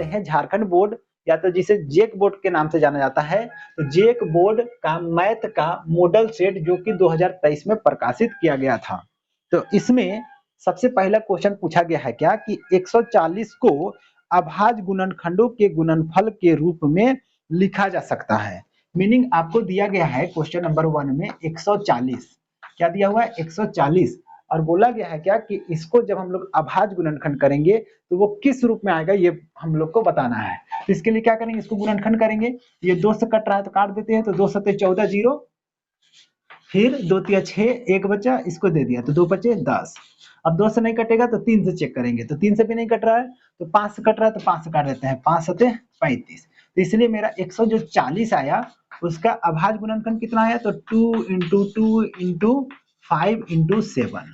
वाले हैं झारखंड बोर्ड, या तो जिसे जेक बोर्ड के नाम से जाना जाता है। तो जेक बोर्ड का मैथ का मॉडल सेट जो कि 2023 में प्रकाशित किया गया था। तो इसमें सबसे पहला क्वेश्चन पूछा गया है क्या कि 140 को अभाज्य गुणनखंडों के गुणनफल के रूप में लिखा जा सकता है। मीनिंग आपको दिया गया है क्वेश्चन नंबर 1 में 140, क्या दिया हुआ है 140, और बोला गया है क्या कि इसको जब हम लोग अभाज्य गुणनखंड करेंगे तो वो किस रूप में आएगा ये हम लोग को बताना है। तो इसके लिए क्या करेंगे, इसको गुणनखंड करेंगे। ये 2 से कट रहा है तो काट देते हैं, तो 2 सते 14 जीरो, फिर 2 तिया 6, एक बचा इसको दे दिया तो 2 बचे 10। अब 2 से नहीं कटेगा तो 3 से चेक करेंगे, तो 3 से भी नहीं कट रहा है, तो 5 से कट रहा है तो 5 से काट देते हैं, 5 सते 35। तो इसलिए मेरा 140 आया, उसका अभाज्य गुणनखंड कितना आया, तो 2 इंटू 2 इंटू 5 इंटू 7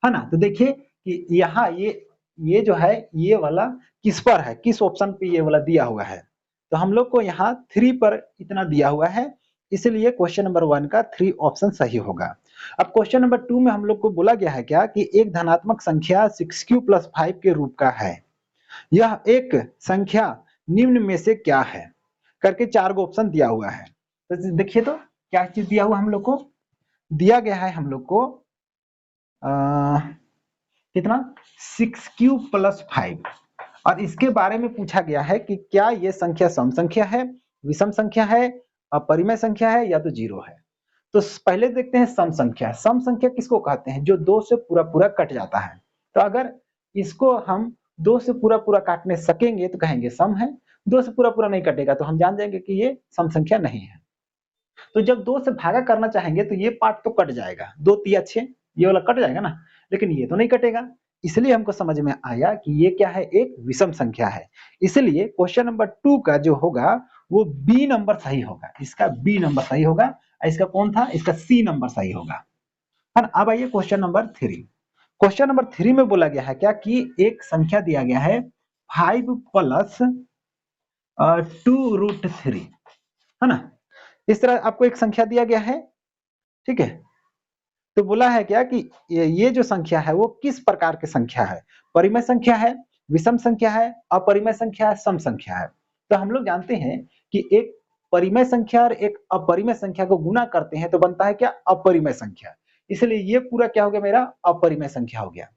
है ना। तो देखिए कि यहाँ ये जो है ये वाला किस पर है, किस ऑप्शन पे ये वाला दिया हुआ है। तो हम लोग को यहाँ 3 पर इतना दिया हुआ है, इसलिए क्वेश्चन नंबर 1 का 3 ऑप्शन सही होगा। अब क्वेश्चन नंबर 2 में हम लोग को बोला गया है क्या कि एक धनात्मक संख्या 6q + 5 के रूप का है, यह एक संख्या निम्न में से क्या है, करके 4 गो ऑप्शन दिया हुआ है। तो देखिए तो क्या चीज दिया हुआ हम लोग को, दिया गया है हम लोग को कितना 6q + 5, और इसके बारे में पूछा गया है कि क्या ये संख्या सम संख्या है, विषम संख्या है, अपरिमेय संख्या है या तो जीरो है। तो पहले देखते हैं सम संख्या। सम संख्या किसको कहते हैं, जो 2 से पूरा पूरा कट जाता है। तो अगर इसको हम 2 से पूरा पूरा काटने सकेंगे तो कहेंगे सम है, 2 से पूरा पूरा नहीं कटेगा तो हम जान जाएंगे कि ये सम संख्या नहीं है। तो जब 2 से भागा करना चाहेंगे तो ये पार्ट तो कट जाएगा, 2 तिया 6 ये वाला कट जाएगा ना, लेकिन ये तो नहीं कटेगा। इसलिए हमको समझ में आया कि ये क्या है, एक विषम संख्या है। इसलिए क्वेश्चन नंबर 2 का जो होगा वो बी नंबर सही होगा, इसका बी नंबर सही होगा। इसका कौन था, इसका सी नंबर सही होगा, है ना। अब आइए क्वेश्चन नंबर 3। क्वेश्चन नंबर 3 में बोला गया है क्या कि एक संख्या दिया गया है 5 + 2√3, है ना। इस तरह आपको एक संख्या दिया गया है, ठीक है। तो बोला है क्या कि ये जो संख्या है वो किस प्रकार की संख्या है, परिमेय संख्या है, विषम संख्या है, अपरिमेय संख्या है, सम संख्या है। तो हम लोग जानते हैं कि एक परिमेय संख्या और एक अपरिमेय संख्या को गुना करते हैं तो बनता है क्या, अपरिमेय संख्या। इसलिए ये पूरा क्या हो गया, मेरा अपरिमेय संख्या हो गया।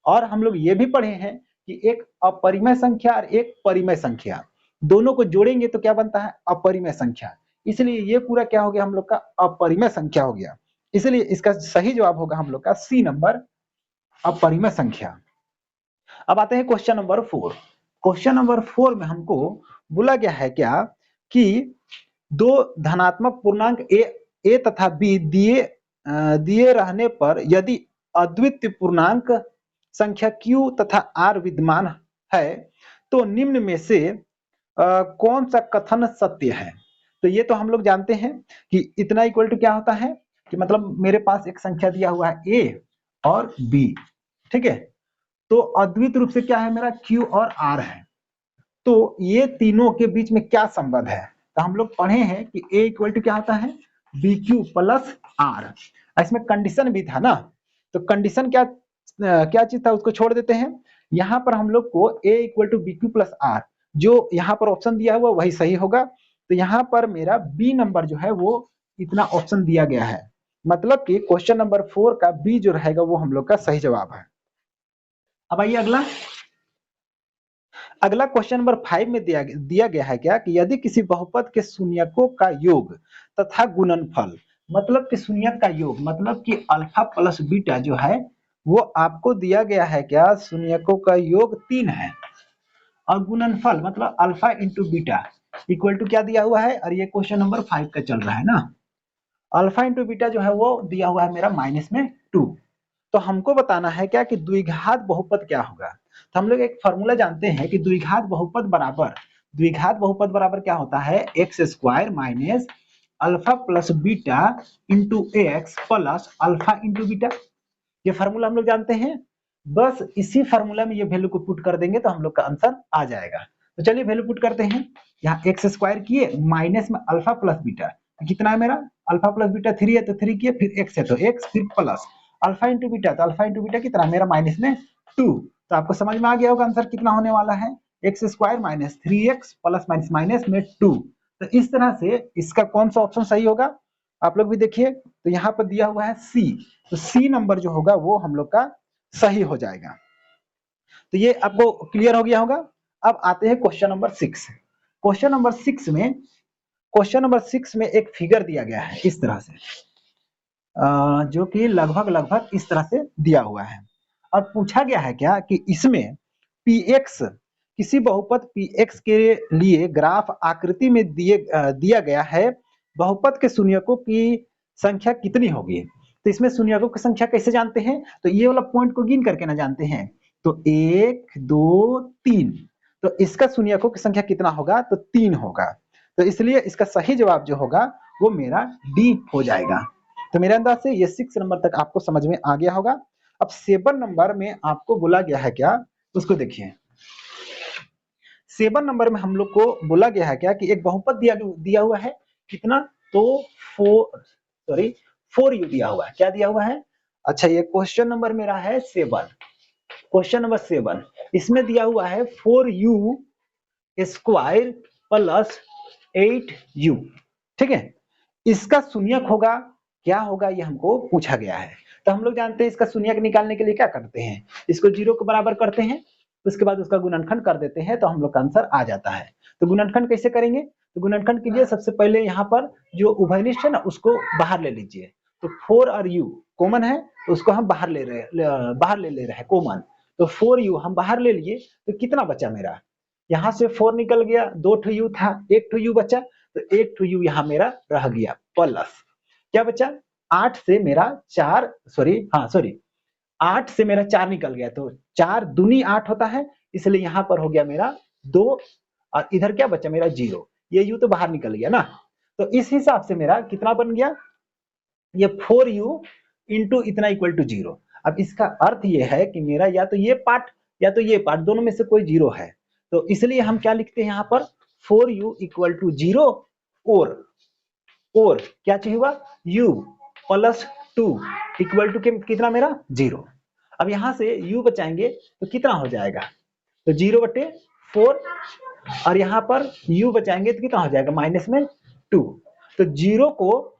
और हम लोग ये भी पढ़े हैं कि एक अपरिमेय संख्या और एक परिमेय संख्या दोनों को जोड़ेंगे तो क्या बनता है, अपरिमेय संख्या। इसलिए ये पूरा क्या हो गया, हम लोग का अपरिमेय संख्या हो गया। इसलिए इसका सही जवाब होगा हम लोग का सी नंबर, अपरिमेय संख्या। अब आते हैं क्वेश्चन नंबर 4। क्वेश्चन नंबर 4 में हमको बोला गया है क्या कि दो धनात्मक पूर्णांक ए तथा बी दिए रहने पर यदि अद्वितीय पूर्णांक संख्या q तथा r विद्यमान है तो निम्न में से कौन सा कथन सत्य है। तो ये तो हम लोग जानते हैं कि इतना इक्वल टू क्या होता है, कि मतलब मेरे पास एक संख्या दिया हुआ है a और b, ठीक है। तो अद्वितीय रूप से क्या है, मेरा q और r है। तो ये तीनों के बीच में क्या संबंध है, तो हम लोग पढ़े हैं कि a इक्वल टू क्या होता है, bq + r। इसमें कंडीशन भी था ना, तो कंडीशन क्या चीज था उसको छोड़ देते हैं। यहाँ पर हम लोग को a equal to bq + r, जो यहाँ पर ऑप्शन दिया हुआ वही सही होगा। तो यहाँ पर मेरा बी नंबर जो है वो इतना ऑप्शन दिया गया है, मतलब कि क्वेश्चन नंबर 4 का बी जो रहेगा वो हम लोग का सही जवाब है। अब आइए अगला क्वेश्चन नंबर 5 में दिया गया है क्या कि यदि किसी बहुपद के शून्यकों का योग तथा गुणनफल, मतलब कि शून्यक का योग मतलब कि अल्फा प्लस बीटा जो है वो आपको दिया गया है क्या, शून्यकों का योग 3 है, और गुणनफल मतलब alpha into beta equal to क्या दिया हुआ है, और ये क्वेश्चन नंबर 5 का चल रहा है ना। अल्फा इंटू बीटा जो है वो दिया हुआ है मेरा -2। तो हमको बताना है क्या कि द्विघात बहुपद क्या होगा। तो हम लोग एक फॉर्मूला जानते हैं कि द्विघात बहुपद बराबर क्या होता है, x² - alpha plus beta into x plus alpha into beta. ये फार्मूला हम लोग जानते हैं, बस इसी फार्मूला में ये वैल्यू को पुट कर देंगे तो हम लोग का आंसर आ जाएगा। तो चलिए वैल्यू पुट करते हैं। यहाँ x² किए माइनस में अल्फा प्लस बीटा, कितना है मेरा, अल्फा प्लस बीटा 3 है तो 3 किए, फिर x है तो x, फिर प्लस अल्फा इंटू बीटा, तो अल्फा इंटू बीटा कितना मेरा -2। तो आपको समझ में आ गया होगा आंसर कितना होने वाला है, x square minus 3x plus minus minus में 2। तो इस तरह से इसका कौन सा ऑप्शन सही होगा आप लोग भी देखिए। तो यहाँ पर दिया हुआ है सी, तो सी नंबर जो होगा वो हम लोग का सही हो जाएगा। तो ये आपको क्लियर हो गया होगा। अब आते हैं क्वेश्चन नंबर 6। क्वेश्चन नंबर 6 में एक फिगर दिया गया है इस तरह से, जो कि लगभग इस तरह से दिया हुआ है और पूछा गया है क्या कि इसमें px किसी बहुपद px के लिए ग्राफ आकृति में दिया गया है, बहुपद के शून्यकों की संख्या कितनी होगी। तो इसमें शून्यकों की संख्या कैसे जानते हैं, तो ये वाला पॉइंट को गिन करके ना जानते हैं। तो 1 2 3, तो इसका शून्यकों की संख्या कितना होगा, तो 3 होगा। तो इसलिए इसका सही जवाब जो होगा वो मेरा डी हो जाएगा। तो मेरे अंदाज से ये 6 नंबर तक आपको समझ में आ गया होगा। अब 7 नंबर में आपको बोला गया है क्या, उसको देखिए। 7 नंबर में हम लोग को बोला गया है क्या कि एक बहुपद दिया हुआ है कितना, तो 4u दिया हुआ है। क्या दिया हुआ है, अच्छा ये क्वेश्चन नंबर मेरा है 7, क्वेश्चन नंबर 7। इसमें दिया हुआ है 4u स्क्वायर प्लस 8u, ठीक है। इसका शून्यक होगा क्या होगा, ये हमको पूछा गया है। तो हम लोग जानते हैं इसका शून्यक निकालने के लिए क्या करते हैं, इसको 0 के बराबर करते हैं, उसके बाद उसका गुणनखंड कर देते हैं, तो हम लोग का आंसर आ जाता है। तो गुणनखंड कैसे करेंगे, तो गुणनखंड के लिए सबसे पहले यहाँ पर जो उभयनिष्ठ है ना उसको बाहर ले लीजिए। तो 4 और u कॉमन है, तो उसको हम बाहर ले रहे हैं कॉमन। तो 4u हम बाहर ले लिए, तो कितना बचा मेरा, यहाँ से 4 निकल गया, 2 ठो u था, 1 ठो u बचा, तो 1 ठो u यहाँ मेरा रह गया, प्लस क्या बचा, 8 से मेरा 4 8 से मेरा 4 निकल गया, तो 4 दूनी 8 होता है, इसलिए यहाँ पर हो गया मेरा 2, और इधर क्या बचा मेरा 0, ये u तो बाहर निकल गया ना। तो इस हिसाब से मेरा कितना बन गया, ये 4u इंटू इतना इक्वल टू 0। अब इसका अर्थ ये है कि मेरा या तो ये पार्ट या तो ये पार्ट, दोनों में से कोई 0 है। तो इसलिए हम क्या लिखते हैं यहाँ पर, 4u इक्वल टू 0 और क्या चाहिए हुआ, u प्लस 2 इक्वल टू कितना मेरा 0। अब यहां से u बचाएंगे तो कितना हो जाएगा, तो 0/4, और यहां पर u बचाएंगे तो कितना हो जाएगा, माइनस में 2। तो 0 को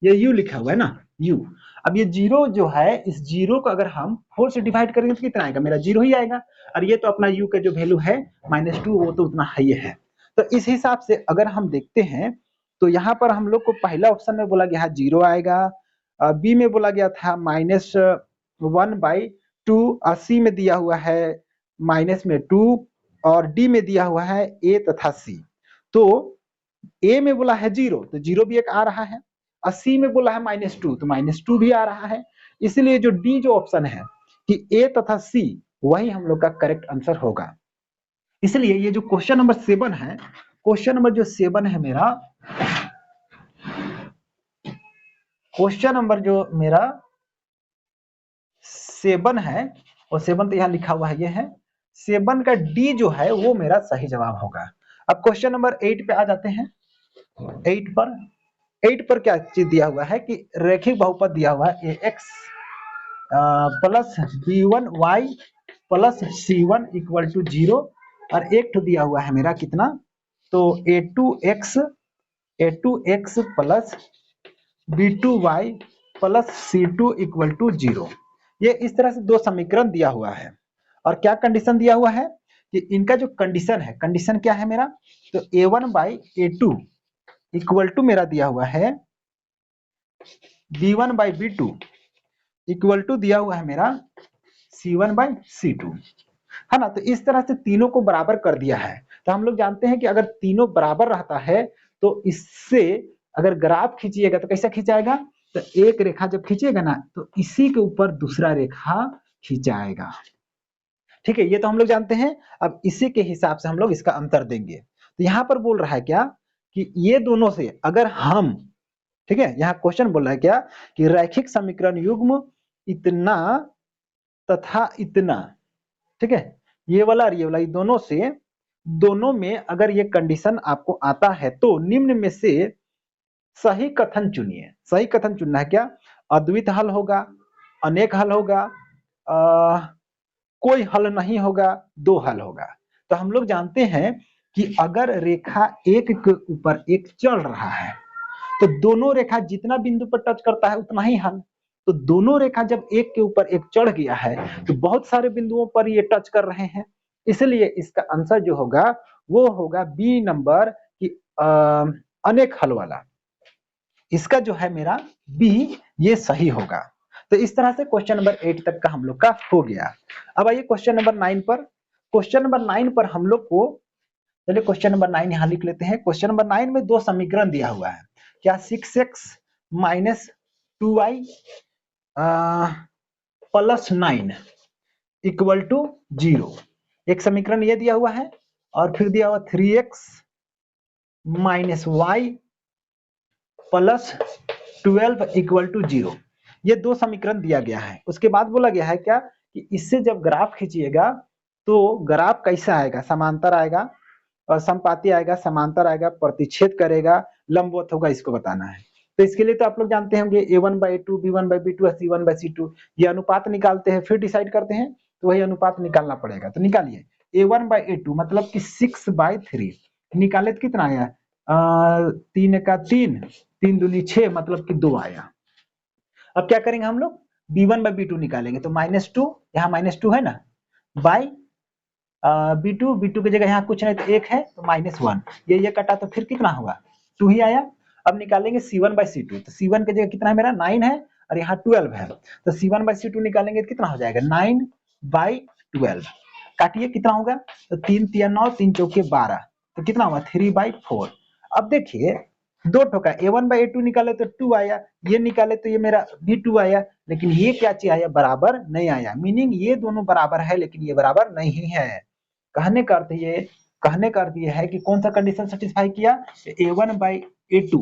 ये u लिखा हुआ है ना u, अब ये 0 जो है, इस 0 को अगर हम 4 से डिवाइड करेंगे तो कितना आएगा, मेरा 0 ही आएगा। और ये तो अपना u का जो वैल्यू है -2, वो तो उतना ही है। तो इस हिसाब से अगर हम देखते हैं तो यहाँ पर हम लोग को पहला ऑप्शन में बोला गया है 0 आएगा, बी में बोला गया था -1/2, और सी में दिया हुआ है -2, और डी में दिया हुआ है ए तथा सी। तो ए में बोला है 0, तो 0 भी एक आ रहा है, 80 में बोला है -2, तो -2 भी आ रहा है। इसलिए जो डी जो ऑप्शन है कि ए तथा सी, वही हम लोग का करेक्ट आंसर होगा। इसलिए ये जो क्वेश्चन नंबर 7 है, क्वेश्चन नंबर जो 7 है मेरा, क्वेश्चन नंबर जो मेरा 7 है, और 7 तो यहाँ लिखा हुआ है, ये है 7 का डी जो है वो मेरा सही जवाब होगा। अब क्वेश्चन नंबर 8 पे आ जाते हैं। 8 पर क्या चीज दिया हुआ है कि रैखिक बहुपद दिया हुआ है ax plus b1y plus c1 equal to 0, और एक तो दिया हुआ है मेरा कितना, तो a2x plus b2y plus c2 equal to 0। ये इस तरह से दो समीकरण दिया हुआ है, और क्या कंडीशन दिया हुआ है कि इनका जो कंडीशन है, कंडीशन क्या है मेरा, तो a1/a2 इक्वल टू मेरा दिया हुआ है b1/b2 इक्वल टू दिया हुआ है मेरा c1/c2, है ना। तो इस तरह से तीनों को बराबर कर दिया है। तो हम लोग जानते हैं कि अगर तीनों बराबर रहता है तो इससे अगर ग्राफ खींचिएगा तो कैसा खींचाएगा, तो एक रेखा जब खींचिएगा ना तो इसी के ऊपर दूसरा रेखा खींचाएगा, ठीक है। ये तो हम लोग जानते हैं। अब इसी के हिसाब से हम लोग इसका अंतर देंगे। तो यहाँ पर बोल रहा है क्या कि ये दोनों से अगर हम, ठीक है, यहाँ क्वेश्चन बोल रहा है क्या कि रैखिक समीकरण युग्म इतना तथा इतना, ठीक है, ये वाला और ये वाला, दोनों से, दोनों में अगर ये कंडीशन आपको आता है तो निम्न में से सही कथन चुनिए। सही कथन चुनना है क्या, अद्वित हल होगा, अनेक हल होगा, कोई हल नहीं होगा, दो हल होगा। तो हम लोग जानते हैं कि अगर रेखा एक के ऊपर एक चल रहा है तो दोनों रेखा जितना बिंदु पर टच करता है उतना ही हल। तो दोनों रेखा जब एक के ऊपर एक चढ़ गया है तो बहुत सारे बिंदुओं पर ये टच कर रहे हैं, इसलिए इसका आंसर जो होगा वो होगा बी नंबर की अनेक हल वाला। इसका जो है मेरा बी ये सही होगा। तो इस तरह से क्वेश्चन नंबर 8 तक का हम लोग का हो गया। अब आइए क्वेश्चन नंबर 9 पर। क्वेश्चन नंबर 9 पर हम लोग को, चलिए क्वेश्चन नंबर 9 यहां लिख लेते हैं। क्वेश्चन नंबर 9 में दो समीकरण दिया हुआ है, क्या 6x minus 2y plus 9 equal to 0, एक समीकरण ये दिया हुआ है, और फिर दिया हुआ 3x minus Y plus 12 equal to 0। ये दो समीकरण दिया गया है। उसके बाद बोला गया है क्या कि इससे जब ग्राफ खींचिएगा तो ग्राफ कैसा आएगा, समांतर आएगा और समपाती आएगा, समांतर आएगा, प्रतिच्छेद करेगा, लंबवत होगा, इसको बताना है। तो इसके लिए तो आप लोग जानते होंगे a1/a2 b1/b2 c1/c2, ये अनुपात निकालते हैं फिर डिसाइड करते हैं, तो वही अनुपात निकालना पड़ेगा। तो निकालिए a1/a2 मतलब कि 6/3 निकाले तो कितना आया, 3 का 3, 3 दूनी 6 मतलब कि 2 आया। अब क्या करेंगे हम लोग, b1/b2 निकालेंगे, तो -2, यहाँ -2 है ना, बाई b2 की जगह यहाँ कुछ नहीं तो 1 है तो -1, ये कटा तो फिर कितना होगा, 2 ही आया। अब निकालेंगे c1/c2, तो c1 की जगह कितना है मेरा 9 है और यहाँ 12 है, तो c1/c2 निकालेंगे तो कितना हो जाएगा 9/12। काटिए कितना होगा, तो 3 3 9, 3 चौके 12, तो कितना हुआ 3/4। अब देखिए दो ठोका, a1/a2 निकाले तो 2 आया, ये निकाले तो ये मेरा b2 आया, लेकिन ये क्या चीज आया, बराबर नहीं आया। मीनिंग ये दोनों बराबर है लेकिन ये बराबर नहीं है। कहने का अर्थ ये है कि कौन सा कंडीशन सेटिस्फाई किया, a1/a2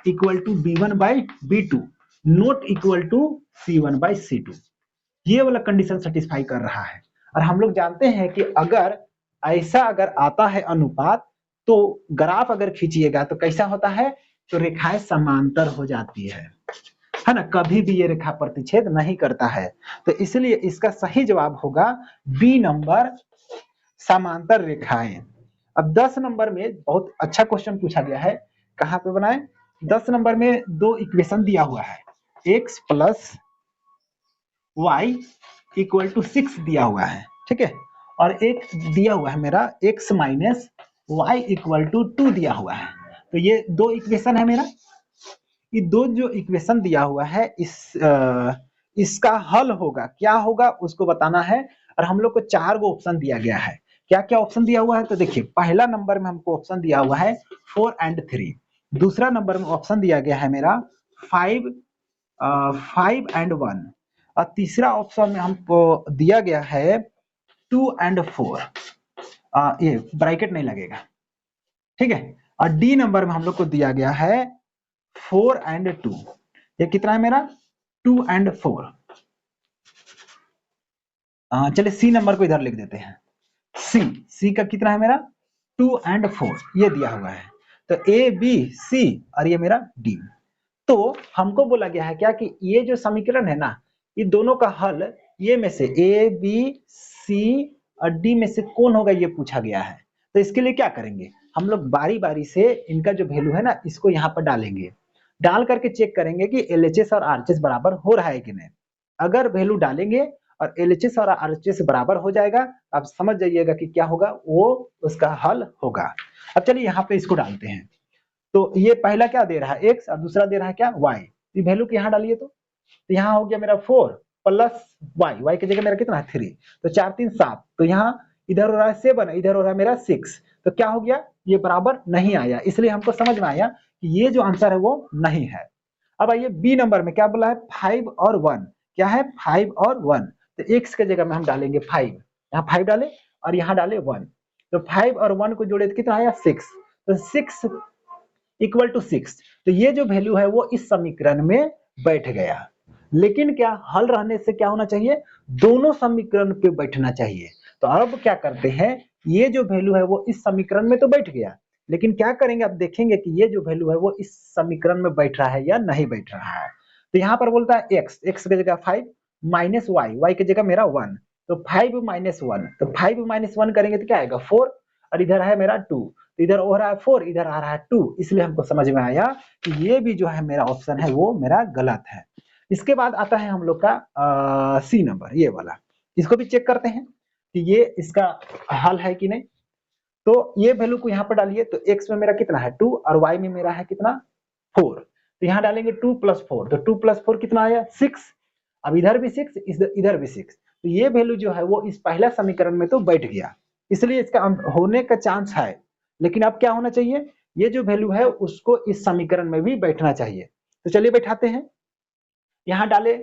equal to b1/b2 not equal to c1/c2, ये वाला कंडीशन सेटिस्फाई कर रहा है। और हम लोग जानते हैं कि अगर ऐसा अगर आता है अनुपात, तो ग्राफ अगर खींचिएगा तो कैसा होता है, तो रेखाएं समांतर हो जाती है ना, कभी भी ये रेखा प्रतिच्छेद नहीं करता है। तो इसलिए इसका सही जवाब होगा बी नंबर, समांतर रेखाएं। अब 10 नंबर में बहुत अच्छा क्वेश्चन पूछा गया है, कहां पे बनाए, 10 नंबर में दो इक्वेशन दिया हुआ है, x plus Y equal to 6 दिया हुआ है, ठीक है, और एक दिया हुआ है मेरा x minus Y equal to 2 दिया हुआ है। तो ये दो इक्वेशन है मेरा, ये दो जो इक्वेशन दिया हुआ है इसका हल होगा, क्या होगा उसको बताना है। और हम लोग को 4 गो ऑप्शन दिया गया है। क्या क्या ऑप्शन दिया हुआ है, तो देखिए पहला नंबर में हमको ऑप्शन दिया हुआ है 4 and 3, दूसरा नंबर में ऑप्शन दिया गया है मेरा 5 and 1, और तीसरा ऑप्शन में हमको दिया गया है 2 and 4, ये ब्रैकेट नहीं लगेगा, ठीक है। और डी नंबर में हम लोग को दिया गया है 4 and 2, ये कितना है मेरा 2 and 4। चलिए सी नंबर को इधर लिख देते हैं, सी का कितना है मेरा 2 and 4, ये दिया हुआ है। तो ए बी सी और ये मेरा डी। तो हमको बोला गया है क्या कि ये जो समीकरण है ना, ये दोनों का हल ये में से ए बी सी और डी में से कौन होगा ये पूछा गया है। तो इसके लिए क्या करेंगे, हम लोग बारी बारी से इनका जो वैल्यू है ना इसको यहाँ पर डालेंगे, डाल करके चेक करेंगे कि एलएचएस और आरएचएस बराबर हो रहा है कि नहीं। अगर वैल्यू डालेंगे और एलएचएस और आरएचएस बराबर हो जाएगा, आप समझ जाइएगा कि क्या होगा, वो उसका हल होगा। अब चलिए यहाँ पे इसको डालते हैं। तो ये पहला क्या दे रहा है x और दूसरा दे रहा है क्या y, ये वैल्यू को यहाँ डालिए, तो यहाँ हो गया मेरा 4 प्लस y की जगह मेरा कितना है 3, तो 4 3 7, तो यहाँ इधर हो रहा है 7, इधर हो रहा है मेरा 6, तो क्या हो गया, ये बराबर नहीं आया। इसलिए हमको समझ में आया कि ये जो आंसर है वो नहीं है। अब आइए बी नंबर में क्या बोला है 5 और 1, क्या है 5 और 1, तो x के जगह में हम डालेंगे 5, यहाँ 5 डाले और यहाँ डाले 1, तो 5 और 1 को जोड़े तो कितना आया 6, तो 6 इक्वल टू 6, तो ये जो वैल्यू है वो इस समीकरण में बैठ गया। लेकिन क्या हल रहने से क्या होना चाहिए, दोनों समीकरण पे बैठना चाहिए। तो अब क्या करते हैं, ये जो वैल्यू है वो इस समीकरण में तो बैठ गया, लेकिन क्या करेंगे अब देखेंगे कि ये जो वैल्यू है वो इस समीकरण में बैठ रहा है या नहीं बैठ रहा है। तो यहाँ पर बोलता है x की जगह 5 माइनस y की जगह मेरा 1, तो 5 माइनस 1, तो 5 माइनस 1 करेंगे तो क्या आएगा 4, और इधर है मेरा 2, तो इधर हो रहा है 4, इधर आ रहा है 2, इसलिए हमको समझ में आया कि ये भी जो है मेरा ऑप्शन है वो मेरा गलत है। इसके बाद आता है हम लोग का सी नंबर, ये वाला, इसको भी चेक करते हैं कि ये इसका हल है कि नहीं। तो ये वैल्यू को यहाँ पर डालिए, तो x में मेरा कितना है 2 और y में मेरा है कितना 4, तो यहाँ डालेंगे 2 प्लस 4, तो 2 प्लस 4 कितना आया 6, अब इधर भी 6 इधर भी 6, तो ये वैल्यू जो है वो इस पहला समीकरण में तो बैठ गया, इसलिए इसका होने का चांस है। लेकिन अब क्या होना चाहिए, ये जो वैल्यू है उसको इस समीकरण में भी बैठना चाहिए। तो चलिए बैठाते हैं, यहाँ डाले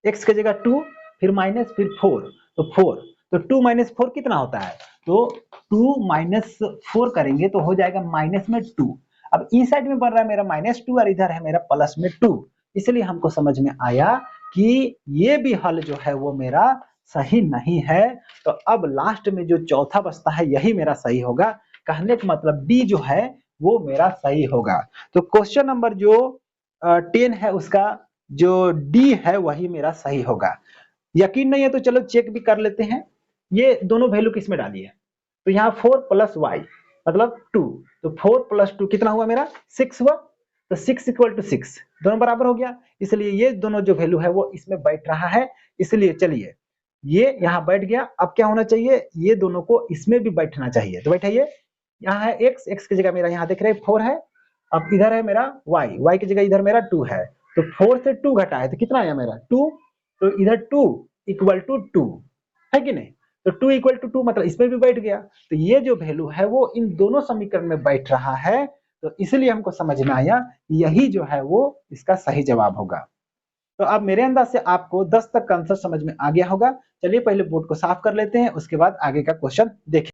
x की जगह 2, फिर माइनस, फिर 4, तो 4, तो 2 माइनस 4 कितना होता है, तो 2 माइनस 4 करेंगे तो हो जाएगा माइनस में 2। अब इस साइड में बन रहा है मेरा माइनस 2 और इधर है मेरा प्लस में 2, इसलिए हमको समझ में आया कि ये भी हल जो है वो मेरा सही नहीं है। तो अब लास्ट में जो चौथा बचता है यही मेरा सही होगा, कहने का मतलब डी जो है वो मेरा सही होगा। तो क्वेश्चन नंबर जो 10 है उसका जो डी है वही मेरा सही होगा। यकीन नहीं है तो चलो चेक भी कर लेते हैं, ये दोनों वैल्यू किस में डाली है, तो यहाँ 4 प्लस वाई मतलब 2, तो 4 प्लस 2 कितना हुआ मेरा 6 हुआ, तो 6 इक्वल टू 6 दोनों बराबर हो गया, इसलिए ये दोनों जो वैल्यू है वो इसमें बैठ रहा है, इसलिए चलिए ये यहाँ बैठ गया। अब क्या होना चाहिए, ये दोनों को इसमें भी बैठना चाहिए, तो बैठाइए, यहाँ है x की जगह मेरा यहाँ देख रहे हैं 4 है, अब इधर है मेरा y की जगह इधर मेरा 2 है, तो 4 से 2 घटा है तो कितना आया मेरा 2, तो इधर 2 इक्वल टू 2 है कि नहीं, तो 2 इक्वल टू 2 मतलब इसमें भी बैठ गया, तो ये जो वैल्यू है वो इन दोनों समीकरण में बैठ रहा है, तो इसलिए हमको समझ में आया यही जो है वो इसका सही जवाब होगा। तो अब मेरे अंदाज से आपको 10 तक का आंसर समझ में आ गया होगा। चलिए पहले बोर्ड को साफ कर लेते हैं, उसके बाद आगे का क्वेश्चन देखें।